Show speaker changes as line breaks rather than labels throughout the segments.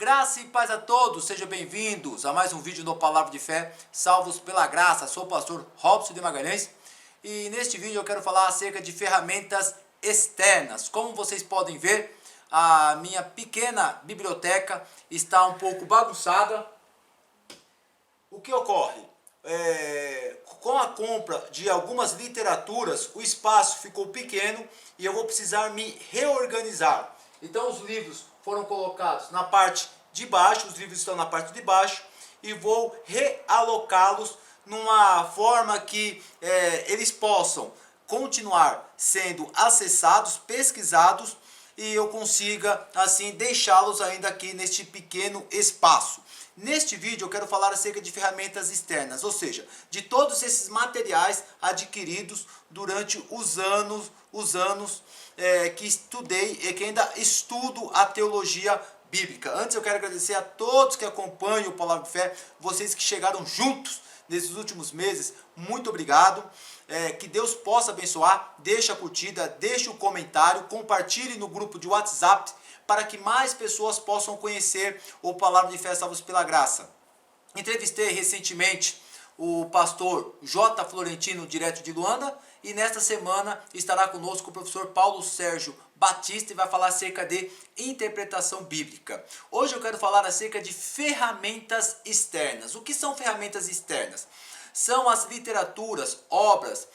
Graça e paz a todos, sejam bem-vindos a mais um vídeo do Palavra de Fé, salvos pela graça. Sou o pastor Robson de Magalhães e neste vídeo eu quero falar acerca de ferramentas externas. Como vocês podem ver, a minha pequena biblioteca está um pouco bagunçada. O que ocorre? Com a compra de algumas literaturas, o espaço ficou pequeno e eu vou precisar me reorganizar. Então os livros foram colocados na parte de baixo, os livros estão na parte de baixo e vou realocá-los numa forma que eles possam continuar sendo acessados, pesquisados e eu consiga assim deixá-los ainda aqui neste pequeno espaço. Neste vídeo eu quero falar acerca de ferramentas externas, ou seja, de todos esses materiais adquiridos durante os anos que estudei e que ainda estudo a teologia bíblica. Antes eu quero agradecer a todos que acompanham o Palavra de Fé, vocês que chegaram juntos nesses últimos meses, muito obrigado. Que Deus possa abençoar, deixe a curtida, deixe o comentário, compartilhe no grupo de WhatsApp, para que mais pessoas possam conhecer o Palavra de Fé Salvos pela Graça. Entrevistei recentemente o pastor J. Florentino, direto de Luanda, e nesta semana estará conosco o professor Paulo Sérgio Batista e vai falar acerca de interpretação bíblica. Hoje eu quero falar acerca de ferramentas externas. O que são ferramentas externas? São as literaturas, obras,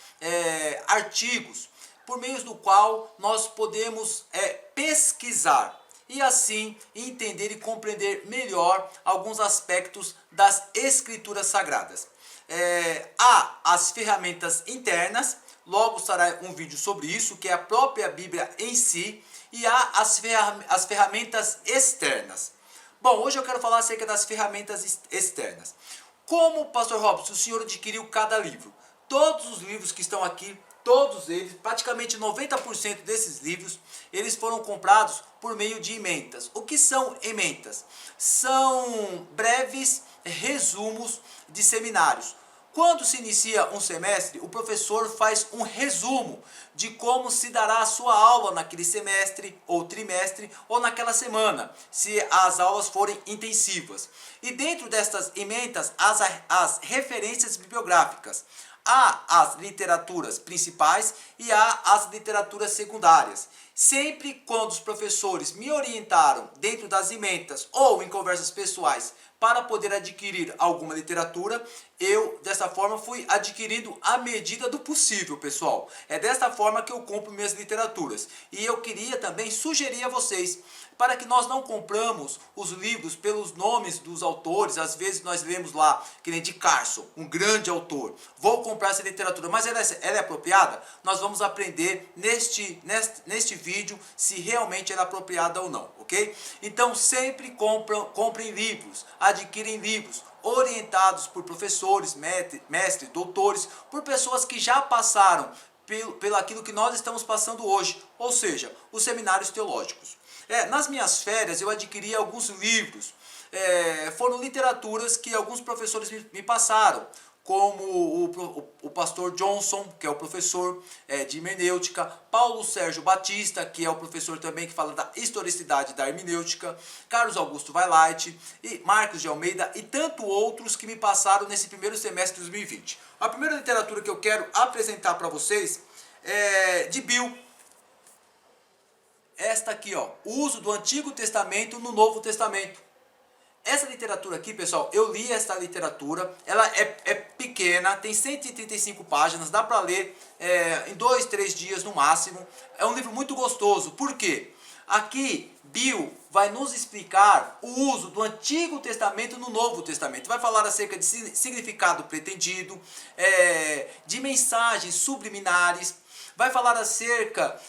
artigos, por meio do qual nós podemos pesquisar e assim entender e compreender melhor alguns aspectos das escrituras sagradas. Há as ferramentas internas, logo estará um vídeo sobre isso, que é a própria Bíblia em si, e há as ferramentas externas. Bom, hoje eu quero falar acerca das ferramentas externas. Como, pastor Robson, o senhor adquiriu cada livro? Todos os livros que estão aqui, todos eles, praticamente 90% desses livros, eles foram comprados por meio de ementas. O que são ementas? São breves resumos de seminários. Quando se inicia um semestre, o professor faz um resumo de como se dará a sua aula naquele semestre, ou trimestre, ou naquela semana, se as aulas forem intensivas. E dentro destas ementas, as referências bibliográficas. Há as literaturas principais e há as literaturas secundárias. Sempre quando os professores me orientaram dentro das ementas ou em conversas pessoais para poder adquirir alguma literatura, eu dessa forma fui adquirindo à medida do possível, pessoal. É desta forma que eu compro minhas literaturas. E eu queria também sugerir a vocês, para que nós não compramos os livros pelos nomes dos autores. Às vezes nós lemos lá, que nem de Carson, um grande autor. Vou comprar essa literatura, mas ela é apropriada? Nós vamos aprender neste vídeo se realmente ela é apropriada ou não, ok? Então sempre comprem livros, adquirem livros orientados por professores, mestres, doutores, por pessoas que já passaram pelo aquilo que nós estamos passando hoje, ou seja, os seminários teológicos. Nas minhas férias eu adquiri alguns livros, foram literaturas que alguns professores me passaram, como o pastor Johnson, que é o professor de hermenêutica, Paulo Sérgio Batista, que é o professor também que fala da historicidade da hermenêutica, Carlos Augusto Vailate, e Marcos de Almeida e tanto outros que me passaram nesse primeiro semestre de 2020. A primeira literatura que eu quero apresentar para vocês é de Bill. Esta aqui, ó, o uso do Antigo Testamento no Novo Testamento. Essa literatura aqui, pessoal, eu li esta literatura, ela é pequena, tem 135 páginas, dá para ler em 2, 3 dias no máximo. É um livro muito gostoso, por quê? Aqui, Bill vai nos explicar o uso do Antigo Testamento no Novo Testamento. Vai falar acerca de significado pretendido, de mensagens subliminares, vai falar acerca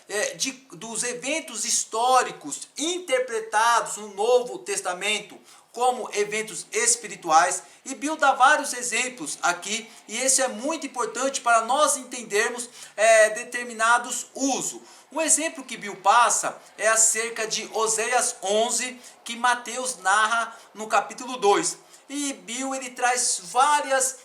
dos eventos históricos interpretados no Novo Testamento como eventos espirituais, e Bill dá vários exemplos aqui, e esse é muito importante para nós entendermos determinados usos. Um exemplo que Bill passa é acerca de Oséias 11, que Mateus narra no capítulo 2. E Bill ele traz vários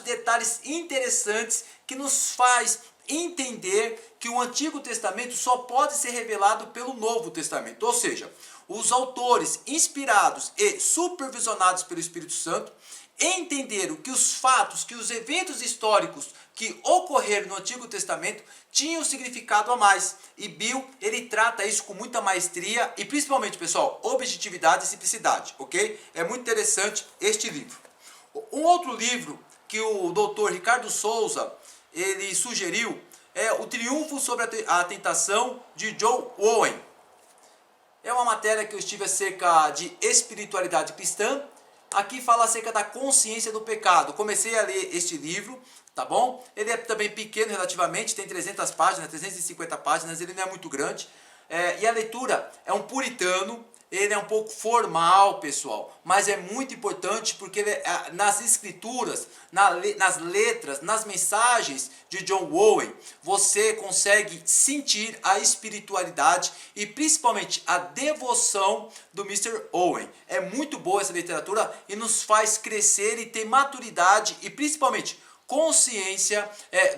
detalhes interessantes que nos faz entender que o Antigo Testamento só pode ser revelado pelo Novo Testamento. Ou seja, os autores inspirados e supervisionados pelo Espírito Santo entenderam que os fatos, que os eventos históricos que ocorreram no Antigo Testamento tinham um significado a mais. E Bill, ele trata isso com muita maestria e principalmente, pessoal, objetividade e simplicidade, ok? É muito interessante este livro. Um outro livro que o Dr. Ricardo Souza, ele sugeriu, é O Triunfo sobre a Tentação, de John Owen. É uma matéria que eu estive acerca de espiritualidade cristã. Aqui fala acerca da consciência do pecado. Comecei a ler este livro, tá bom? Ele é também pequeno relativamente, tem 300 páginas, 350 páginas, ele não é muito grande. E a leitura é um puritano, ele é um pouco formal, pessoal, mas é muito importante porque ele, nas escrituras, nas letras, nas mensagens de John Owen, você consegue sentir a espiritualidade e principalmente a devoção do Mr. Owen. É muito boa essa literatura e nos faz crescer e ter maturidade e principalmente consciência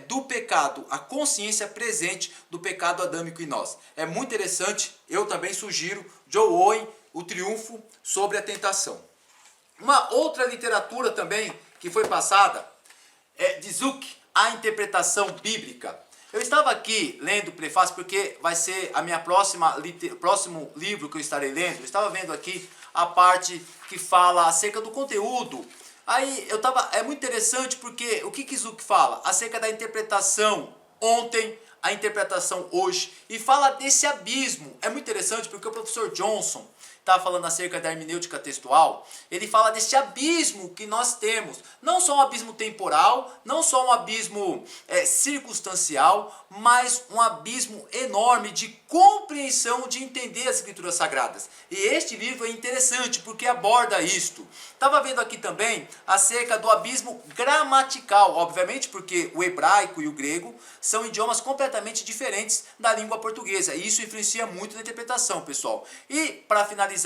do pecado, a consciência presente do pecado adâmico em nós. É muito interessante, eu também sugiro John Owen, O Triunfo sobre a Tentação. Uma outra literatura também que foi passada é de Zuck, A Interpretação Bíblica. Eu estava aqui lendo o prefácio porque vai ser a minha próximo livro que eu estarei lendo. Eu estava vendo aqui a parte que fala acerca do conteúdo. Aí é muito interessante porque o que Zuck fala? Acerca da interpretação ontem, a interpretação hoje, e fala desse abismo. É muito interessante porque o professor Johnson está falando acerca da hermenêutica textual, ele fala desse abismo que nós temos, não só um abismo temporal, não só um abismo circunstancial, mas um abismo enorme de compreensão, de entender as escrituras sagradas. E este livro é interessante porque aborda isto. Estava vendo aqui também acerca do abismo gramatical, obviamente porque o hebraico e o grego são idiomas completamente diferentes da língua portuguesa, e isso influencia muito na interpretação, pessoal. E para finalizar,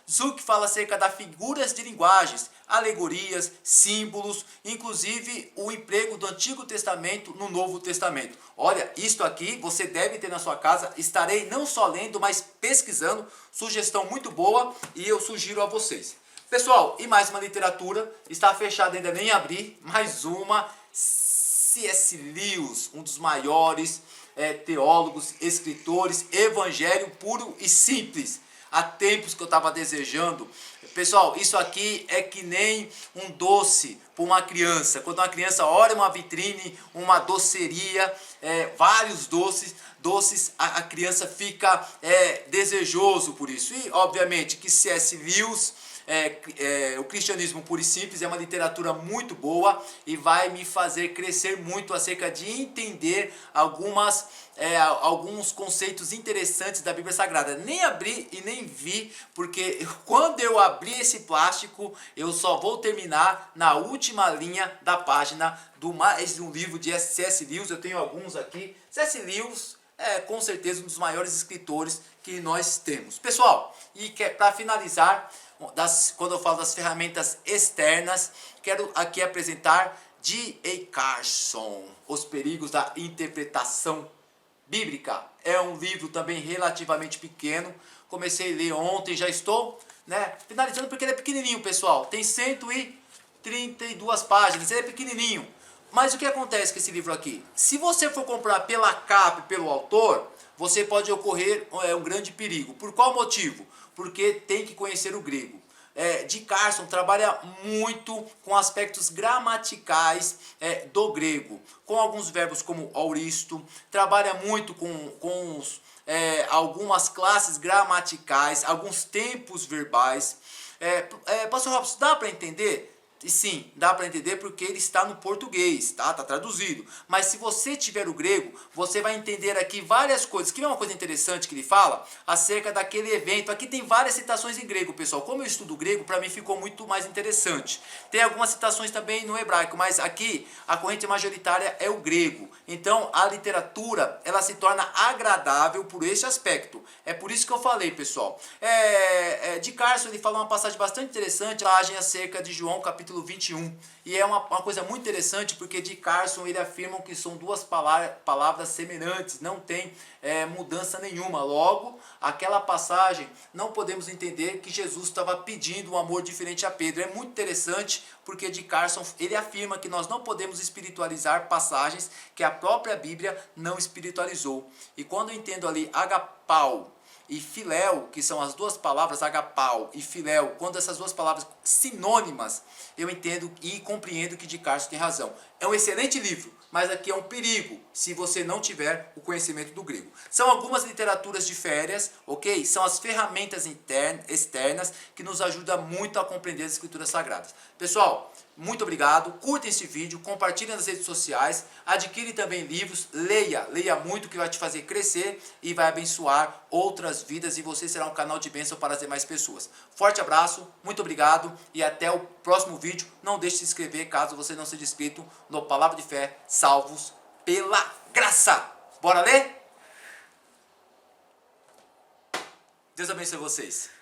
Zuck fala acerca das figuras de linguagens, alegorias, símbolos, inclusive o emprego do Antigo Testamento no Novo Testamento. Olha, isto aqui você deve ter na sua casa, estarei não só lendo, mas pesquisando, sugestão muito boa e eu sugiro a vocês. Pessoal, e mais uma literatura, está fechada, ainda nem abri, mais uma, C.S. Lewis, um dos maiores teólogos, escritores, evangelho puro e simples. Há tempos que eu estava desejando. Pessoal, isso aqui é que nem um doce para uma criança. Quando uma criança olha uma vitrine, uma doceria, vários doces, a criança fica desejoso por isso. E, obviamente, que C.S. Lewis, o Cristianismo Puro e Simples é uma literatura muito boa e vai me fazer crescer muito acerca de entender alguns conceitos interessantes da Bíblia Sagrada. Nem abri e nem vi, porque quando eu abrir esse plástico, eu só vou terminar na última linha da página do mais um livro de C.S. Lewis. Eu tenho alguns aqui. C.S. Lewis é com certeza um dos maiores escritores que nós temos. Pessoal, e para finalizar, quando eu falo das ferramentas externas, quero aqui apresentar D.A. Carson, Os Perigos da Interpretação Bíblica. É um livro também relativamente pequeno, comecei a ler ontem, já estou finalizando porque ele é pequenininho, pessoal, tem 132 páginas, ele é pequenininho. Mas o que acontece com esse livro aqui? Se você for comprar pela capa e pelo autor, você pode ocorrer um grande perigo. Por qual motivo? Porque tem que conhecer o grego. D. Carson trabalha muito com aspectos gramaticais do grego, com alguns verbos como auristo, trabalha muito com algumas classes gramaticais, alguns tempos verbais. Pastor Robson, dá para entender? E sim, dá para entender porque ele está no português, tá? Tá traduzido. Mas se você tiver o grego, você vai entender aqui várias coisas. Que é uma coisa interessante que ele fala acerca daquele evento. Aqui tem várias citações em grego, pessoal. Como eu estudo grego, para mim ficou muito mais interessante. Tem algumas citações também no hebraico, mas aqui a corrente majoritária é o grego. Então a literatura, ela se torna agradável por esse aspecto. É por isso que eu falei, pessoal. D. Carson, ele fala uma passagem bastante interessante, passagem acerca de João capítulo capítulo 21. E é uma coisa muito interessante, porque de Carson ele afirma que são duas palavras semelhantes, não tem mudança nenhuma. Logo, aquela passagem não podemos entender que Jesus estava pedindo um amor diferente a Pedro. É muito interessante, porque de Carson ele afirma que nós não podemos espiritualizar passagens que a própria Bíblia não espiritualizou. E quando eu entendo ali agapau e filéu, que são as duas palavras agapau e filéu, quando essas duas palavras sinônimas, eu entendo e compreendo que de Carson tem razão. É um excelente livro, mas aqui é um perigo se você não tiver o conhecimento do grego. São algumas literaturas de férias, ok? São as ferramentas externas que nos ajudam muito a compreender as escrituras sagradas. Pessoal, muito obrigado, curtem esse vídeo, compartilhem nas redes sociais, adquire também livros, leia muito, que vai te fazer crescer e vai abençoar outras vidas, e você será um canal de bênção para as demais pessoas. Forte abraço, muito obrigado e até o próximo vídeo. Não deixe de se inscrever caso você não seja inscrito no Palavra de Fé, salvos pela graça. Bora ler? Deus abençoe vocês.